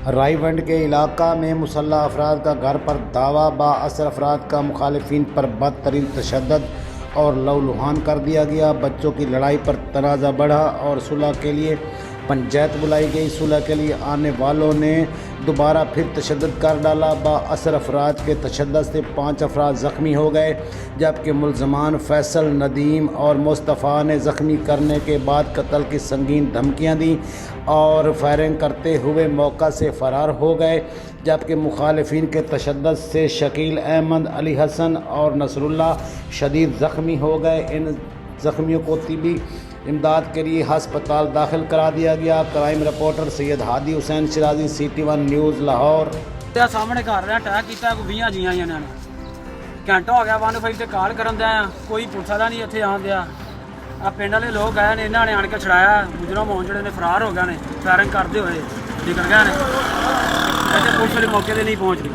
रायवंड के इलाका में मुसल्लह अफराद का घर पर धावा बाअसर अफराद का मुखालिफिन पर बदतरीन तशद्दुद और लहूलुहान कर दिया गया। बच्चों की लड़ाई पर तनाज़ा बढ़ा और सुलह के लिए पंचायत बुलाई गई। सुलह के लिए आने वालों ने दोबारा फिर तशद्दुद कर डाला। बाअसर अफराद के तशद्दुद से 5 अफराद ज़ख्मी हो गए, जबकि मुल्ज़मान फैसल, नदीम और मुस्तफ़ा ने ज़ख्मी करने के बाद कत्ल की संगीन धमकियां दी और फायरिंग करते हुए मौका से फ़रार हो गए। जबकि मुखालिफिन के तशद्दुद से शकील अहमद, अली हसन और नसरुल्लाह शदीद ज़ख्मी हो गए। इन ज़ख्मियों को तिब्बी इमदाद के लिए हस्पताल दाखिल करा दिया गया। Crime reporter Syed Hadi Hussain Shirazi, CT1 news Lahore. सामने घर रहा अटैक किया, 20 जीआं इन्होंने घंटा हो गया 1 ਤੇ ਕਾਲ ਕਰਨ ਦਾ ਕੋਈ ਪੁਲਿਸ ਵਾਲਾ ਨਹੀਂ ਇੱਥੇ ਆਉਣ ਦਿਆ। ਆ ਪਿੰਡ ਵਾਲੇ ਲੋਕ ਆਏ ਨੇ, ਇਹਨਾਂ ਨੇ ਆਣ ਕੇ ਛੜਾਇਆ। ਮੁਜਰਮ ਹੋਣ ਜਿਹੜੇ ਨੇ ਫਰਾਰ ਹੋ ਗਏ ਨੇ, ਫਾਇਰਿੰਗ ਕਰਦੇ ਹੋਏ ਨਿਕਲ ਗਏ ਨੇ। ਇੱਥੇ ਪੁਲਿਸ ਵਾਲੇ ਮੌਕੇ ਤੇ ਨਹੀਂ ਪਹੁੰਚ ਰਹੀ।